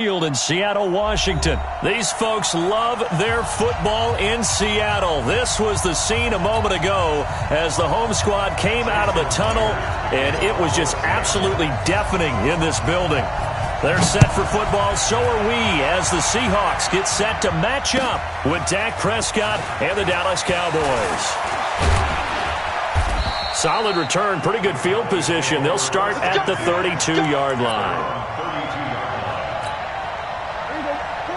In Seattle, Washington. These folks love their football in Seattle. This was the scene a moment ago as the home squad came out of the tunnel, and it was just absolutely deafening in this building. They're set for football, so are we, as the Seahawks get set to match up with Dak Prescott and the Dallas Cowboys. Solid return, pretty good field position. They'll start at the 32-yard line.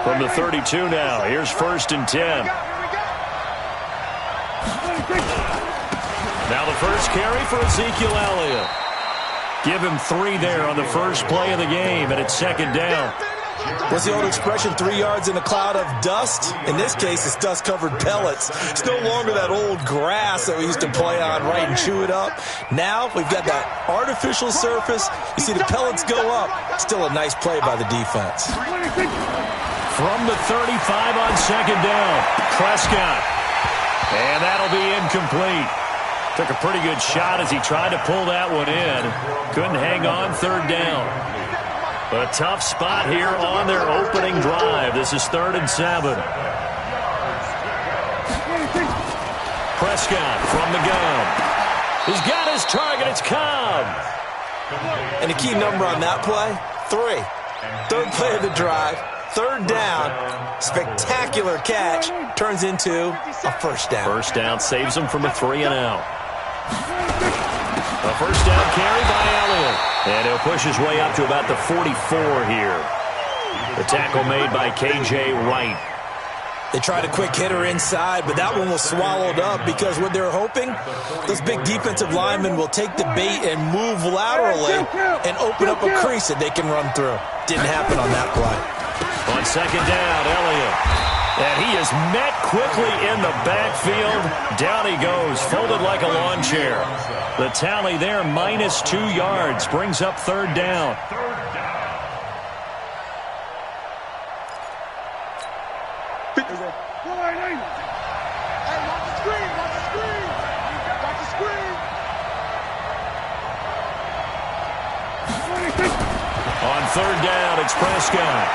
From the 32 now, here's 1st and 10. Now the first carry for Ezekiel Elliott. Give him 3 there on the first play of the game, and it's 2nd down. What's the old expression, 3 yards in a cloud of dust? In this case, it's dust-covered pellets. It's no longer that old grass that we used to play on, right, and chew it up. Now we've got that artificial surface. You see the pellets go up. Still a nice play by the defense. From the 35 on 2nd down, Prescott. And that'll be incomplete. Took a pretty good shot as he tried to pull that one in. Couldn't hang on 3rd down. But a tough spot here on their opening drive. This is 3rd and 7. Prescott from the gun. He's got his target. It's Cobb. And the key number on that play, 3. 3rd play of the drive. 3rd down, spectacular catch, turns into a 1st down. 1st down saves him from a 3-and-out. A 1st down carry by Elliott. And he'll push his way up to about the 44 here. The tackle made by K.J. Wright. They tried a quick hitter inside, but that one was swallowed up because what they're hoping, those big defensive linemen will take the bait and move laterally and open up a crease that they can run through. Didn't happen on that play. On 2nd down, Elliott. And he is met quickly in the backfield. Down he goes, folded like a lawn chair. The tally there, -2 yards, brings up 3rd down. On 3rd down, it's Prescott.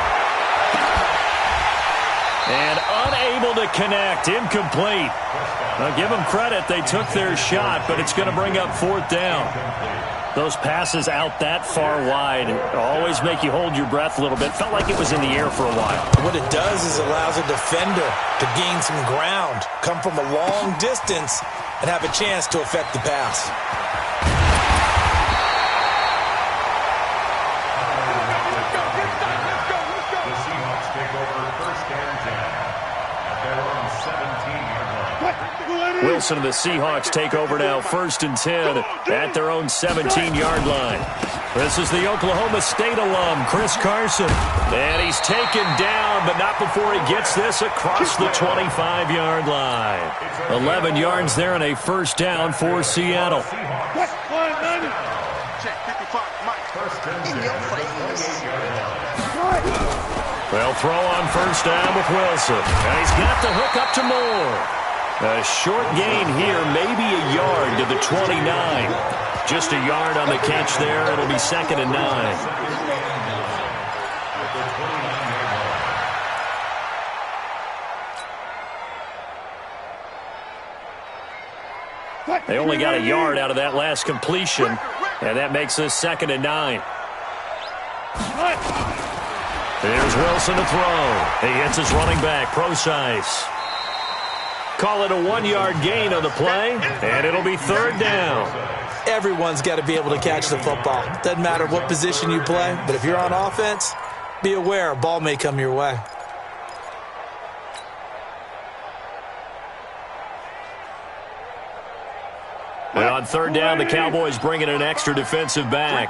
And unable to connect, incomplete. Now give them credit, they took their shot, but it's going to bring up 4th down. Those passes out that far wide always make you hold your breath a little bit. Felt like it was in the air for a while. What it does is allows a defender to gain some ground, come from a long distance, and have a chance to affect the pass. Wilson and the Seahawks take over now, 1st and 10 at their own 17-yard line. This is the Oklahoma State alum, Chris Carson. And he's taken down, but not before he gets this across the 25-yard line. 11 yards there and a 1st down for Seattle. They'll throw on 1st down with Wilson. And he's got the hook up to Moore. A short gain here, maybe a yard to the 29. Just a yard on the catch there. It'll be 2nd and 9. They only got a yard out of that last completion, and that makes this 2nd and 9. Here's Wilson to throw. He hits his running back, Procise. Call it a 1-yard gain on the play, and it'll be 3rd down. Everyone's got to be able to catch the football. Doesn't matter what position you play, but if you're on offense, be aware a ball may come your way. And on 3rd down, the Cowboys bring in an extra defensive back.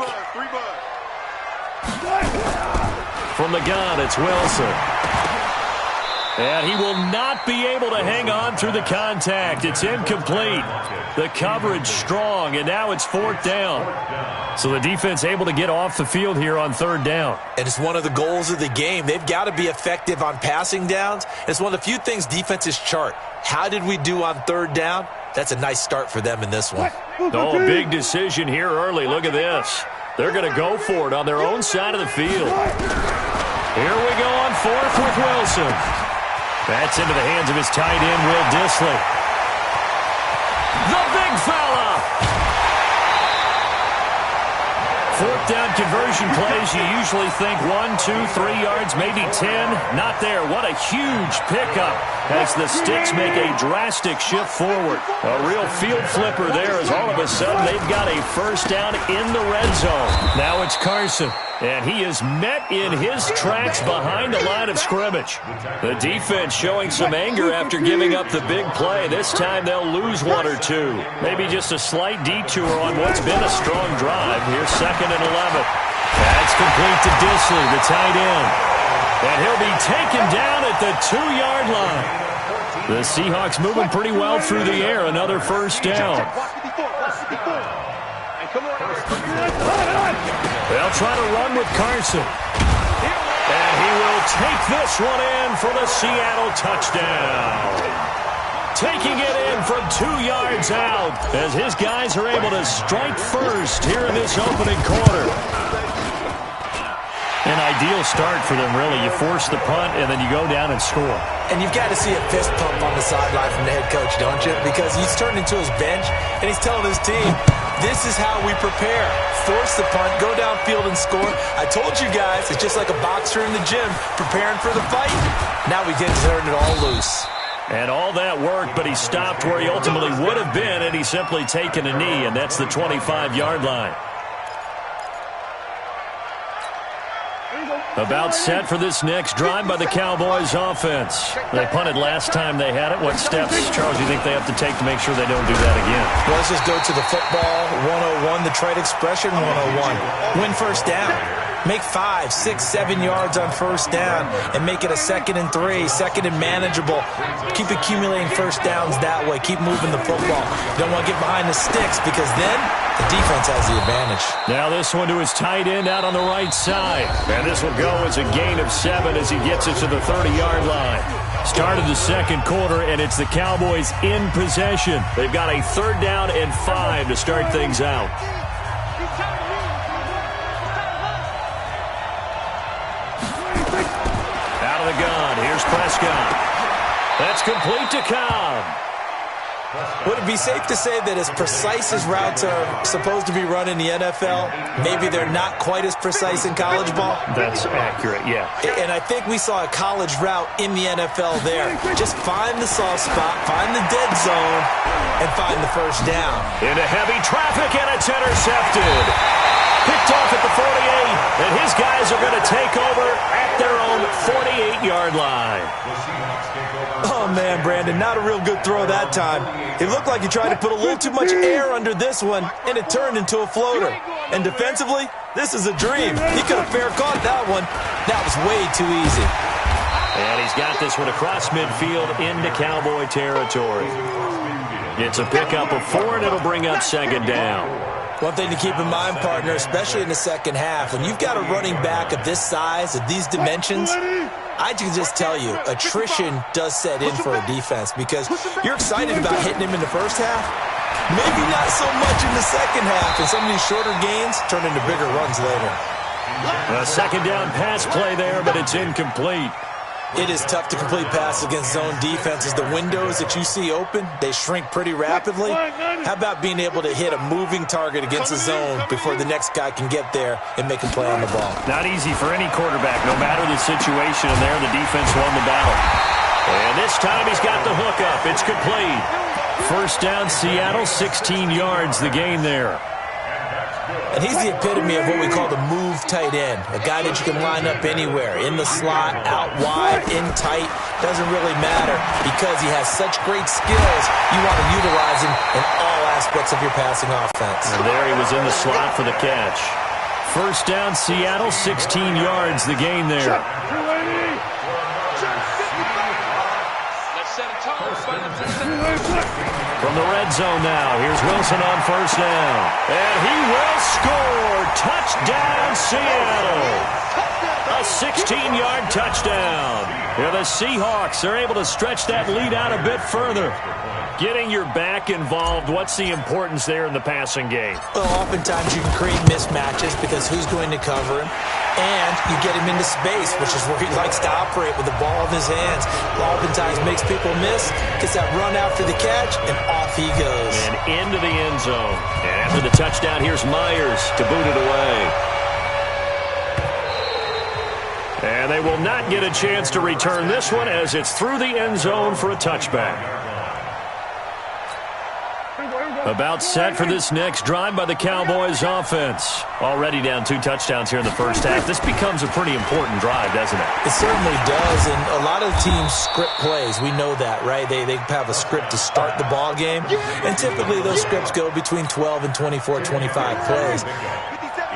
From the gun, it's Wilson. And he will not be able to hang on through the contact. It's incomplete. The coverage strong, and now it's 4th down. So the defense able to get off the field here on 3rd down. And it's one of the goals of the game. They've got to be effective on passing downs. It's one of the few things defenses chart. How did we do on 3rd down? That's a nice start for them in this one. Oh, a big decision here early. Look at this. They're going to go for it on their own side of the field. Here we go on fourth with Wilson. That's into the hands of his tight end, Will Dissly. The big fella. Fourth down conversion plays, you usually think 1, 2, 3 yards, maybe 10. Not there. What a huge pickup as the Sticks make a drastic shift forward. A real field flipper there as all of a sudden they've got a first down in the red zone. Now it's Carson, and he is met in his tracks behind the line of scrimmage. The defense showing some anger after giving up the big play. This time they'll lose 1 or 2. Maybe just a slight detour on what's been a strong drive. Here's 2nd and 11. That's complete to Dissly, the tight end. And he'll be taken down at the 2-yard line. The Seahawks moving pretty well through the air. Another first down. They'll try to run with Carson. And he will take this one in for the Seattle touchdown. Taking it in from 2 yards out as his guys are able to strike first here in this opening quarter. An ideal start for them, really. You force the punt, and then you go down and score. And you've got to see a fist pump on the sideline from the head coach, don't you? Because he's turned into his bench, and he's telling his team, this is how we prepare. Force the punt, go downfield and score. I told you guys, it's just like a boxer in the gym preparing for the fight. Now we get to turn it all loose. And all that worked, but he stopped where he ultimately would have been, and he's simply taken a knee, and that's the 25-yard line. About set for this next drive by the Cowboys offense. They punted last time they had it. What steps, Charles, do you think they have to take to make sure they don't do that again? Well, let's just go to the football 101, the trade expression 101. Win first down. Make 5, 6, 7 yards on first down and make it a 2nd and 3, 2nd and manageable. Keep accumulating first downs that way. Keep moving the football. Don't want to get behind the sticks because then the defense has the advantage. Now this one to his tight end out on the right side. And this will go as a gain of 7 as he gets it to the 30-yard line. Started the second quarter, and it's the Cowboys in possession. They've got a 3rd down and 5 to start things out. Out of the gun, here's Prescott. That's complete to Cobb. Would it be safe to say that as precise as routes are supposed to be run in the NFL, maybe they're not quite as precise in college ball? That's accurate, yeah. And I think we saw a college route in the NFL there. Just find the soft spot, find the dead zone, and find the first down. Into heavy traffic, and it's intercepted. Picked off at the 48, and his guys are going to take over at their own 48-yard line. Oh, man, Brandon, not a real good throw that time. It looked like he tried to put a little too much air under this one, and it turned into a floater. And defensively, this is a dream. He could have fair caught that one. That was way too easy. And he's got this one across midfield into Cowboy territory. It's a pickup of 4, and it'll bring up 2nd down. One thing to keep in mind, partner, especially in the second half, when you've got a running back of this size, of these dimensions, I can just tell you, attrition does set in for a defense because you're excited about hitting him in the first half. Maybe not so much in the second half, and some of these shorter gains turn into bigger runs later. A 2nd down pass play there, but it's incomplete. It is tough to complete passes against zone defenses. The windows that you see open, they shrink pretty rapidly. How about being able to hit a moving target against a zone before the next guy can get there and make a play on the ball? Not easy for any quarterback, no matter the situation, and there the defense won the battle. And this time he's got the hook up. It's complete. First down, Seattle, 16 yards, the gain there. And he's the epitome of what we call the move tight end, a guy that you can line up anywhere, in the slot, out wide, in tight, doesn't really matter because he has such great skills. You want to utilize him in all aspects of your passing offense. And there he was in the slot for the catch. First down, Seattle, 16 yards, the gain there. From the red zone now, here's Wilson on first down. And he will score. Touchdown, Seattle. A A 16-yard touchdown. Here the Seahawks are able to stretch that lead out a bit further. Getting your back involved, what's the importance there in the passing game? Well, oftentimes you can create mismatches because who's going to cover him? And you get him into space, which is where he likes to operate with the ball in his hands. Oftentimes makes people miss, gets that run after the catch, and off he goes. And into the end zone. And after the touchdown, here's Myers to boot it away. And they will not get a chance to return this one as it's through the end zone for a touchback. About set for this next drive by the Cowboys offense. Already down 2 touchdowns here in the first half. This becomes a pretty important drive, doesn't it? It certainly does, and a lot of teams script plays. We know that, right? They have a script to start the ball game, and typically those scripts go between 12 and 24, 25 plays.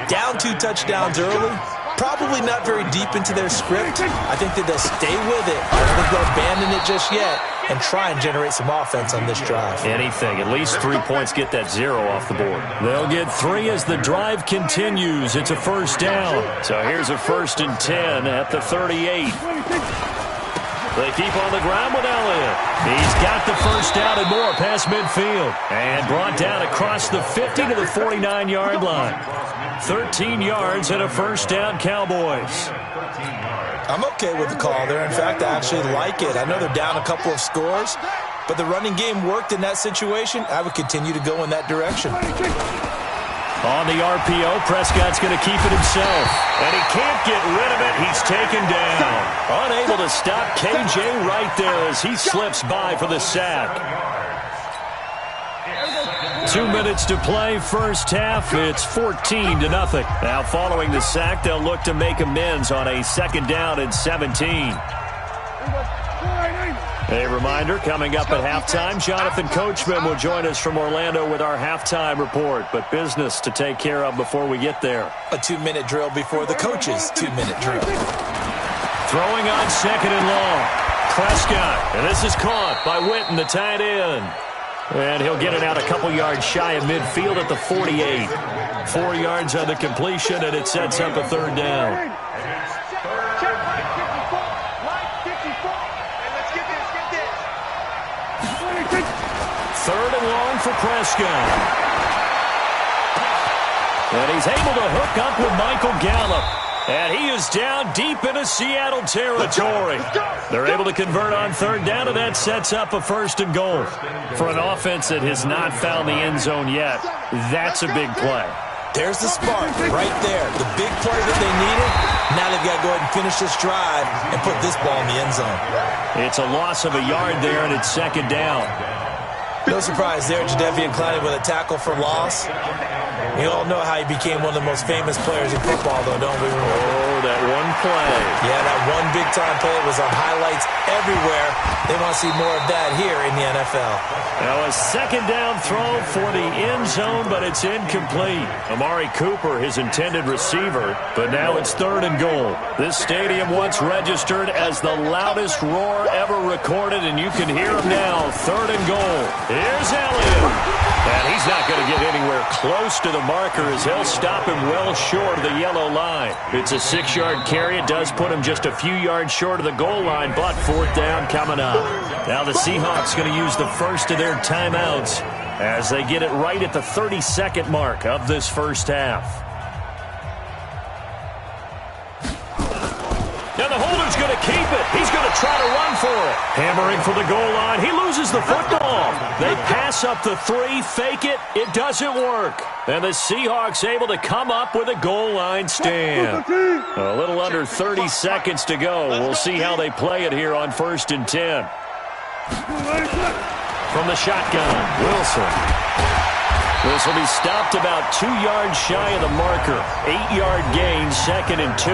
Down 2 touchdowns early, probably not very deep into their script. I think that they'll stay with it. I don't think they'll abandon it just yet and try and generate some offense on this drive. Anything. At least 3 points get that 0 off the board. They'll get 3 as the drive continues. It's a first down. So here's a 1st and 10 at the 38. They keep on the ground with Elliott. He's got the first down and more past midfield. And brought down across the 50 to the 49-yard line. 13 yards and a first down, Cowboys. I'm okay with the call there. In fact, I actually like it. I know they're down a couple of scores, but the running game worked in that situation. I would continue to go in that direction. On the RPO, Prescott's going to keep it himself. And he can't get rid of it. He's taken down. Unable to stop KJ right there as he slips by for the sack. 2 minutes to play, first half. It's 14-0. Now following the sack, they'll look to make amends on a 2nd down and 17. A reminder, coming up at halftime, Jonathan Coachman will join us from Orlando with our halftime report. But business to take care of before we get there. A 2-minute drill before the coach's 2-minute drill. Throwing on 2nd and long. Prescott, and this is caught by Witten, the tight end. And he'll get it out a couple yards shy of midfield at the 48. 4 yards on the completion, and it sets up a 3rd down. Third and long for Prescott. And he's able to hook up with Michael Gallup. And he is down deep into Seattle territory. They're able to convert on 3rd down, and that sets up a 1st and goal. For an offense that has not found the end zone yet, that's a big play. There's the spark right there. The big play that they needed. Now they've got to go ahead and finish this drive and put this ball in the end zone. It's a loss of a yard there, and it's 2nd down. No surprise there, Jadeveon Clowney with a tackle for loss. You all know how he became one of the most famous players in football, though, don't we? Oh, that one play. Yeah, that one big-time play was on highlights everywhere. They want to see more of that here in the NFL. Now a 2nd down throw for the end zone, but it's incomplete. Amari Cooper, his intended receiver, but now it's 3rd and goal. This stadium once registered as the loudest roar ever recorded, and you can hear him now. 3rd and goal. Here's Elliott. And he's not going to get anywhere close to the marker as he'll stop him well short of the yellow line. It's a 6-yard carry. It does put him just a few yards short of the goal line, but 4th down coming up. Now the Seahawks going to use the first of their timeouts as they get it right at the 32nd mark of this first half. Now the holder's going to keep it. He's going to try to run for it. Hammering for the goal line. He loses the football. They pass up the 3, fake it. It doesn't work. And the Seahawks able to come up with a goal line stand. A little under 30 seconds to go. We'll see how they play it here on 1st and 10. From the shotgun, Wilson. This will be stopped about 2 yards shy of the marker. 8-yard gain, 2nd and 2.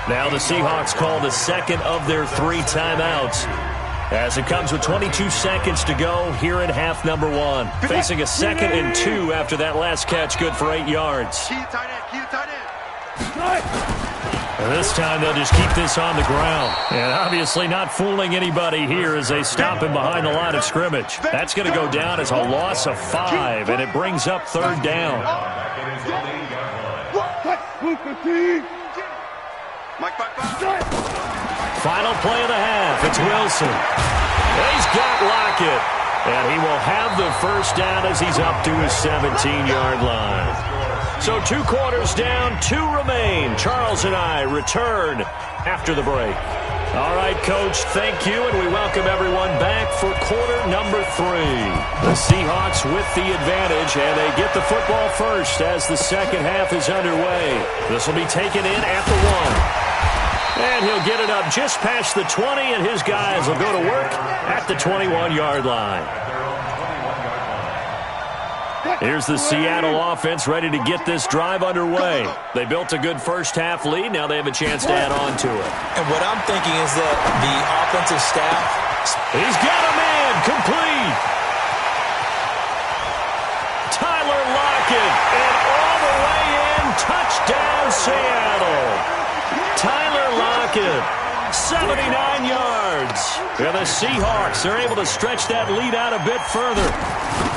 Now the Seahawks call the 2nd of their 3 timeouts as it comes with 22 seconds to go here in half number 1. Facing a 2nd and 2 after that last catch, good for 8 yards. And this time they'll just keep this on the ground. And obviously not fooling anybody here as they stop him behind the line of scrimmage. That's going to go down as a loss of 5, and it brings up 3rd down. Final play of the half. It's Wilson. He's got Lockett. And he will have the first down as he's up to his 17-yard line. So 2 quarters down, 2 remain. Charles and I return after the break. All right, Coach, thank you, and we welcome everyone back for quarter number 3. The Seahawks with the advantage, and they get the football first as the second half is underway. This will be taken in at the 1. And he'll get it up just past the 20, and his guys will go to work at the 21-yard line. Here's the Seattle offense ready to get this drive underway. They built a good first-half lead. Now they have a chance to add on to it. And what I'm thinking is that the offensive staff... He's got a man complete. Tyler Lockett, and all the way in, touchdown Seattle. Tyler Lockett, 79 yards. And the Seahawks are able to stretch that lead out a bit further.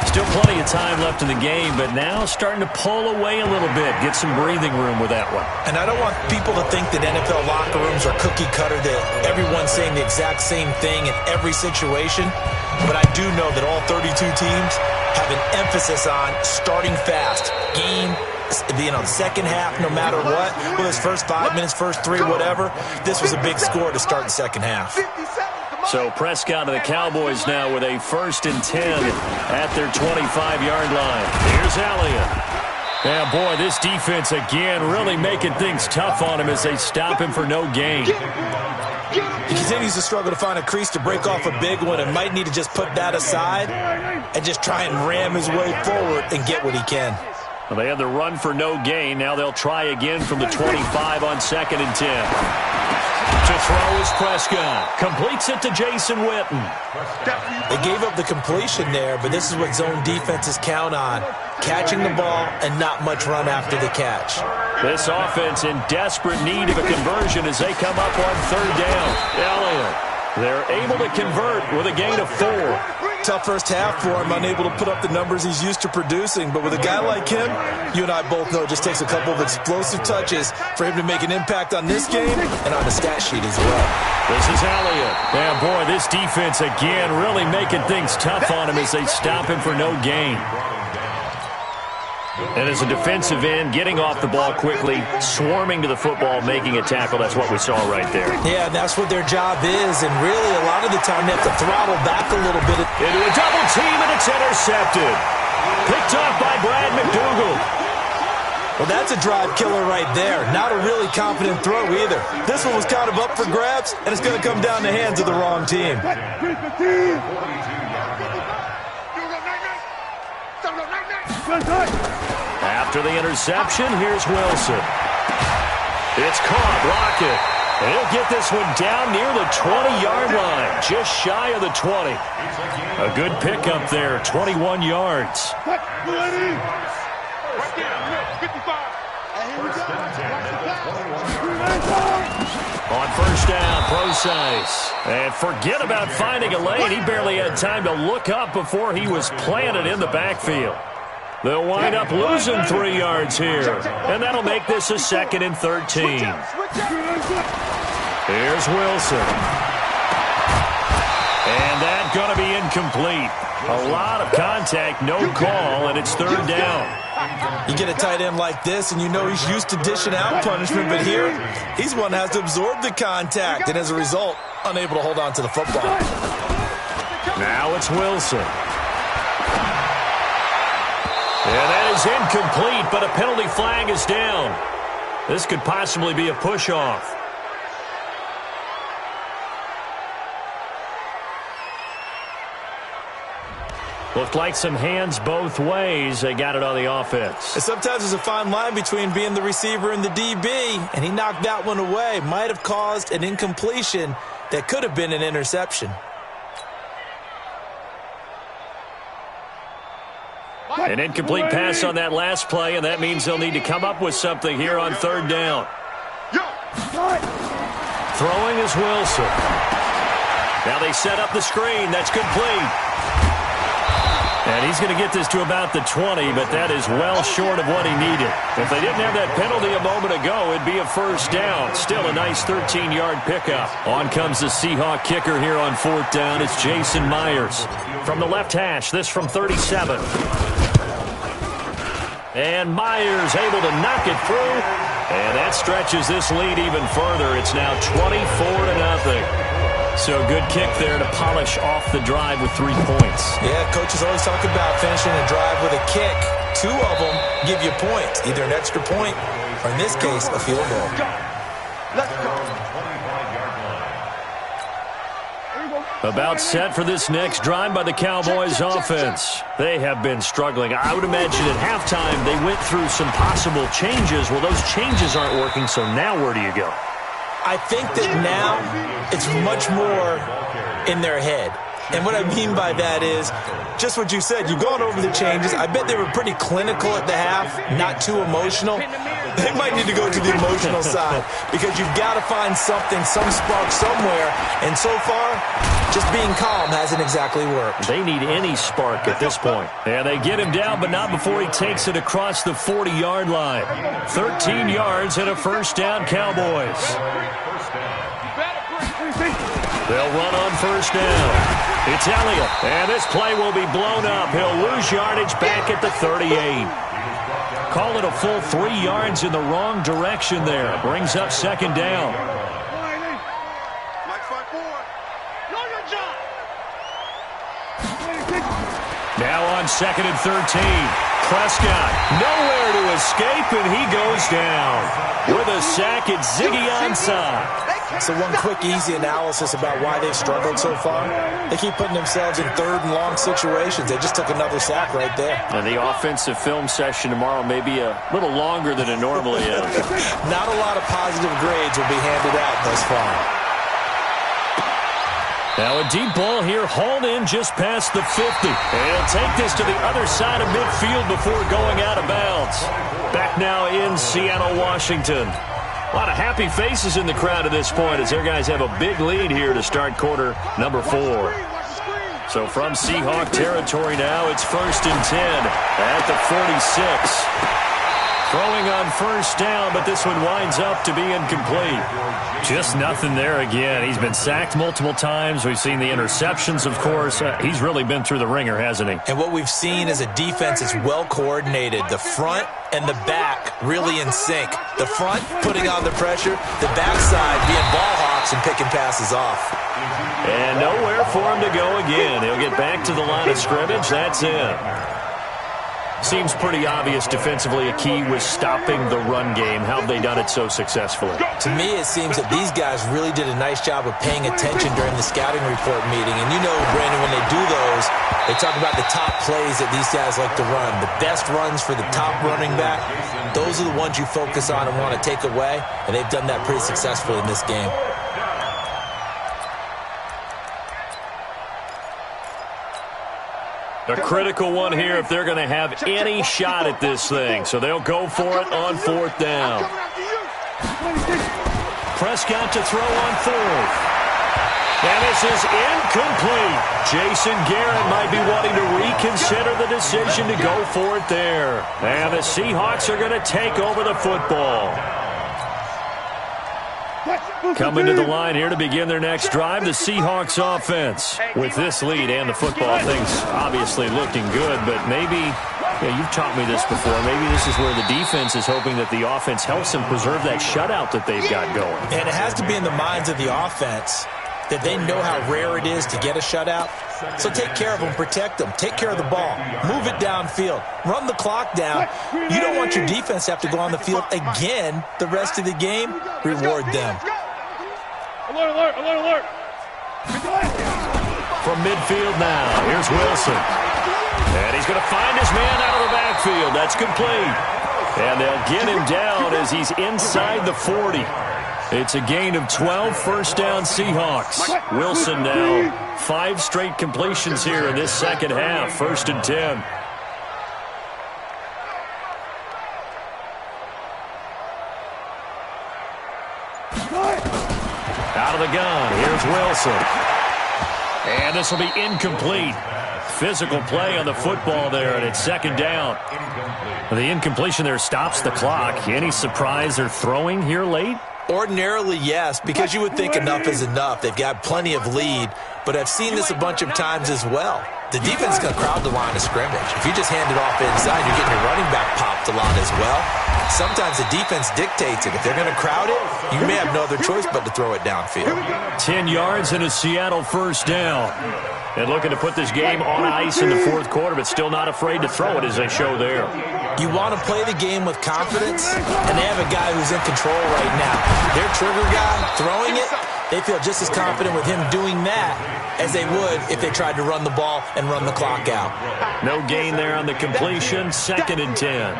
Still plenty of time left in the game, but now starting to pull away a little bit, get some breathing room with that one. And I don't want people to think that NFL locker rooms are cookie cutter, that everyone's saying the exact same thing in every situation. But I do know that all 32 teams have an emphasis on starting fast. Game, second half, no matter what. Whether it's first 5 minutes, first 3, whatever. This was a big score to start the second half. So Prescott and the Cowboys now with a 1st and 10 at their 25-yard line. Here's Elliott. Yeah, boy, this defense again really making things tough on him as they stop him for no gain. He continues to struggle to find a crease to break off a big one and might need to just put that aside and just try and ram his way forward and get what he can. Well, they had the run for no gain. Now they'll try again from the 25 on 2nd and 10. To throw is Prescott. Completes it to Jason Witten. They gave up the completion there, but this is what zone defenses count on. Catching the ball and not much run after the catch. This offense in desperate need of a conversion as they come up on 3rd down. Elliott, they're able to convert with a gain of 4. Tough first half for him, unable to put up the numbers he's used to producing. But with a guy like him, you and I both know it just takes a couple of explosive touches for him to make an impact on this game and on the stat sheet as well. This is Elliott. Yeah, boy, this defense again really making things tough on him as they stop him for no gain. And as a defensive end, getting off the ball quickly, swarming to the football, making a tackle, that's what we saw right there. Yeah, that's what their job is, and really a lot of the time they have to throttle back a little bit. Into a double team, and it's intercepted. Picked off by Brad McDougal. Well, that's a drive killer right there. Not a really confident throw either. This one was kind of up for grabs, and it's going to come down the hands of the wrong team. After the interception, here's Wilson. It's caught. Lockett. He'll get this one down near the 20-yard line, just shy of the 20. A good pickup there, 21 yards. On 1st down, Procise. And forget about finding a lane. He barely had time to look up before he was planted in the backfield. They'll wind up losing 3 yards here. And that'll make this a 2nd and 13. Here's Wilson. And that's going to be incomplete. A lot of contact, no call, and it's 3rd down. You get a tight end like this, and you know he's used to dishing out punishment, but here, he's one that has to absorb the contact, and as a result, unable to hold on to the football. Now it's Wilson. And that is incomplete, but a penalty flag is down. This could possibly be a push-off. Looked like some hands both ways. They got it on the offense. And sometimes there's a fine line between being the receiver and the DB, and he knocked that one away. Might have caused an incompletion that could have been an interception. An incomplete pass on that last play, and that means they'll need to come up with something here on 3rd down. Throwing is Wilson. Now they set up the screen. That's complete. And he's going to get this to about the 20, but that is well short of what he needed. If they didn't have that penalty a moment ago, it'd be a first down. Still a nice 13-yard pickup. On comes the Seahawk kicker here on fourth down. It's Jason Myers. From the left hash, this from 37. And Myers able to knock it through. And that stretches this lead even further. It's now 24-0. So good kick there to polish off the drive with 3 points. Yeah, coaches always talk about finishing a drive with a kick. 2 of them give you points, either an extra point or, in this case, a field goal. Let's go. About set for this next drive by the Cowboys offense. They have been struggling. I would imagine at halftime they went through some possible changes. Well, those changes aren't working, so now where do you go? I think that now it's much more in their head. And what I mean by that is just what you said. You've gone over the changes. I bet they were pretty clinical at the half, not too emotional. They might need to go to the emotional side because you've got to find something, some spark somewhere. And so far, just being calm hasn't exactly worked. They need any spark at this point. And they get him down, but not before he takes it across the 40-yard line. 13 yards and a first down, Cowboys. They'll run on first down. It's Elliott, and this play will be blown up. He'll lose yardage back at the 38. Call it a full 3 yards in the wrong direction there. Brings up second down. Now on second and 13. Prescott, nowhere to escape, and he goes down. With a sack, it's Ziggy Ansah. So one quick, easy analysis about why they've struggled so far. They keep putting themselves in third and long situations. They just took another sack right there. And the offensive film session tomorrow may be a little longer than it normally is. Not a lot of positive grades will be handed out thus far. Now a deep ball here, hauled in just past the 50. And he'll take this to the other side of midfield before going out of bounds. Back now in Seattle, Washington. A lot of happy faces in the crowd at this point as their guys have a big lead here to start quarter number 4. So from Seahawk territory now, it's first and 10 at the 46. Throwing on first down, but this one winds up to be incomplete. Just nothing there again. He's been sacked multiple times. We've seen the interceptions, of course. He's really been through the ringer, hasn't he? And what we've seen is a defense that's well coordinated. The front and the back really in sync. The front putting on the pressure, the backside being ball hawks and picking passes off. And nowhere for him to go again. He'll get back to the line of scrimmage. That's it. Seems pretty obvious defensively a key was stopping the run game. How have they done it so successfully? To me, it seems that these guys really did a nice job of paying attention during the scouting report meeting. And you know, Brandon, when they do those, they talk about the top plays that these guys like to run. The best runs for the top running back, those are the ones you focus on and want to take away. And they've done that pretty successfully in this game. A critical one here if they're going to have any shot at this thing. So they'll go for it on fourth down. Prescott to throw on fourth. And this is incomplete. Jason Garrett might be wanting to reconsider the decision to go for it there. And the Seahawks are going to take over the football. Coming to the line here to begin their next drive, the Seahawks offense. With this lead and the football, things obviously looking good, but maybe, you've taught me this before, maybe this is where the defense is hoping that the offense helps them preserve that shutout that they've got going. And it has to be in the minds of the offense that they know how rare it is to get a shutout. So take care of them, protect them, take care of the ball, move it downfield, run the clock down. You don't want your defense to have to go on the field again the rest of the game. Reward them. Alert, alert, alert, alert. From midfield now, here's Wilson. And he's going to find his man out of the backfield. That's complete. And they'll get him down as he's inside the 40. It's a gain of 12, first down Seahawks. Wilson now 5 straight completions here in this second half, first and 10. Out of the gun, here's Wilson. And this will be incomplete. physical play on the football there, and it's second down. The incompletion there stops the clock. Any surprise they're throwing here late? Ordinarily, yes, because you would think enough is enough. They've got plenty of lead, but I've seen this a bunch of times as well. The defense is going to crowd the line of scrimmage. If you just hand it off inside, you're getting your running back popped a lot as well. Sometimes the defense dictates it. If they're going to crowd it, you may have no other choice but to throw it downfield. 10 yards and a Seattle first down. And looking to put this game on ice in the fourth quarter, but still not afraid to throw it as they show there. You want to play the game with confidence, and they have a guy who's in control right now. Their trigger guy throwing it, they feel just as confident with him doing that as they would if they tried to run the ball and run the clock out. No gain there on the completion, second and 10.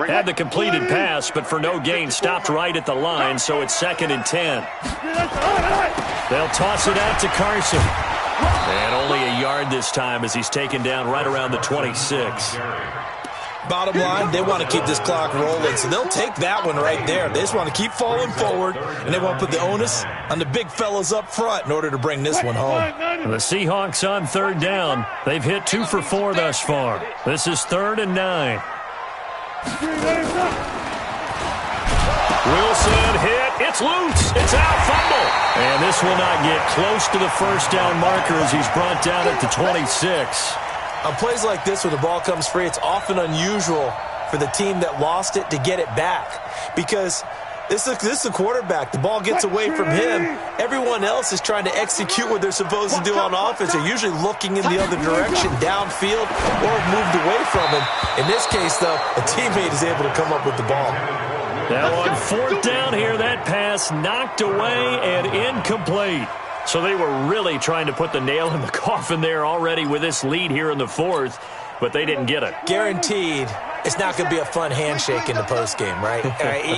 Had the completed pass, but for no gain, stopped right at the line, so it's second and 10. They'll toss it out to Carson. And only a yard this time as he's taken down right around the 26. Bottom line, they want to keep this clock rolling, so they'll take that one right there. They just want to keep falling forward, and they want to put the onus on the big fellas up front in order to bring this one home. The Seahawks on third down. They've hit 2 for 4 thus far. This is 3rd and 9. Wilson hit. It's loose. It's out. Fumble. And this will not get close to the first down marker as he's brought down at the 26. On plays like this where the ball comes free, it's often unusual for the team that lost it to get it back because this is a quarterback. The ball gets away from him. Everyone else is trying to execute what they're supposed to do on offense. They're usually looking in the other direction, downfield, or moved away from him. In this case, though, a teammate is able to come up with the ball. Now on fourth down here, that pass knocked away and incomplete. So they were really trying to put the nail in the coffin there already with this lead here in the fourth, but they didn't get it. Guaranteed, it's not going to be a fun handshake in the postgame, right?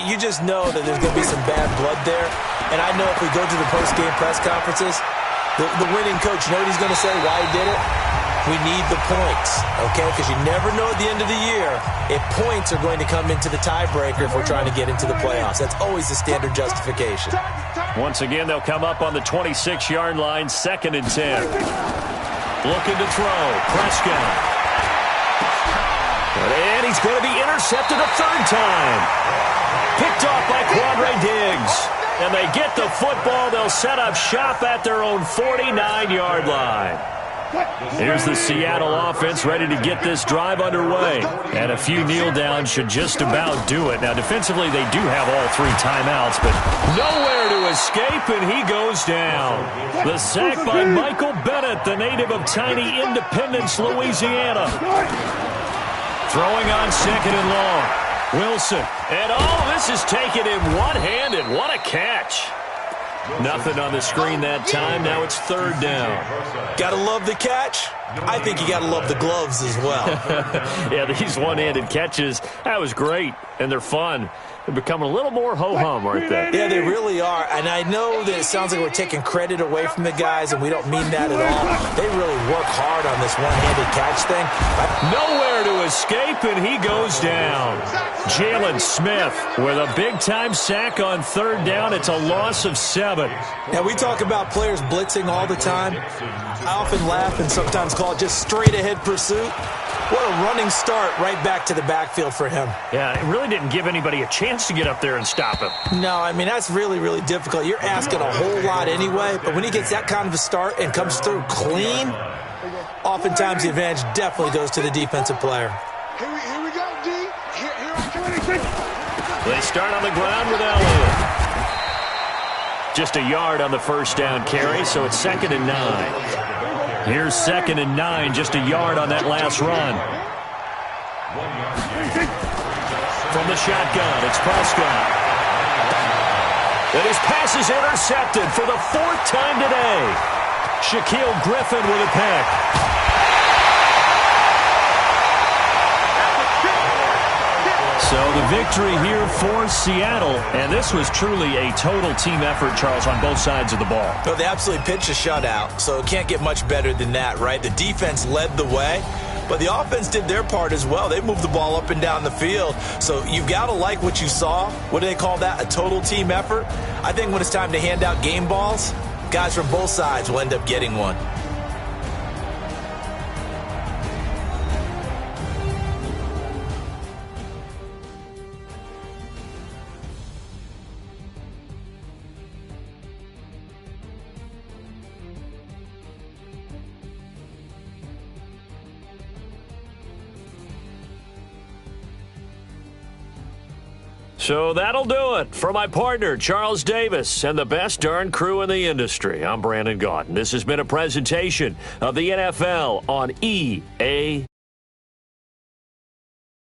You just know that there's going to be some bad blood there. And I know if we go to the postgame press conferences, the winning coach, you know what he's going to say, why he did it? We need the points, okay? Because you never know at the end of the year if points are going to come into the tiebreaker if we're trying to get into the playoffs. That's always the standard justification. Once again, they'll come up on the 26-yard line, 2nd and 10. Looking to throw. Prescott. And he's going to be intercepted a third time. Picked off by Quandre Diggs. And they get the football. They'll set up shop at their own 49-yard line. Here's the Seattle offense ready to get this drive underway. And a few kneel downs should just about do it. Now, defensively, they do have all 3 timeouts, but nowhere to escape, and he goes down. The sack by Michael Bennett, the native of tiny Independence, Louisiana. Throwing on 2nd and long. Wilson. And all of this is taken in one-handed. What a catch. Nothing on the screen that time. Now it's 3rd down. Gotta love the catch. I think you gotta love the gloves as well. Yeah, these one-handed catches, that was great, and they're fun. They've become a little more ho-hum right there. Yeah, they really are. And I know that it sounds like we're taking credit away from the guys, and we don't mean that at all. They really work hard on this one-handed catch thing. Nowhere to escape, and he goes down. Jalen Smith with a big-time sack on 3rd down. It's a loss of 7. Now, we talk about players blitzing all the time. I often laugh and sometimes call it just straight-ahead pursuit. What a running start right back to the backfield for him. Yeah, it really didn't give anybody a chance to get up there and stop him. No, I mean, that's really, really difficult. You're asking a whole lot anyway, but when he gets that kind of a start and comes through clean, oftentimes the advantage definitely goes to the defensive player. Here we go, D. Here I come. They start on the ground with Elliott. Just a yard on the first down carry, so it's 2nd and 9. Here's 2nd and 9, just a yard on that last run. From the shotgun, it's Prescott. And his pass is intercepted for the 4th time today. Shaquille Griffin with a pick. So the victory here for Seattle, and this was truly a total team effort, Charles, on both sides of the ball. No, they absolutely pitched a shutout, so it can't get much better than that, right? The defense led the way, but the offense did their part as well. They moved the ball up and down the field. So you've got to like what you saw. What do they call that? A total team effort? I think when it's time to hand out game balls, guys from both sides will end up getting one. So that'll do it. For my partner, Charles Davis, and the best darn crew in the industry, I'm Brandon Gaudin. This has been a presentation of the NFL on EA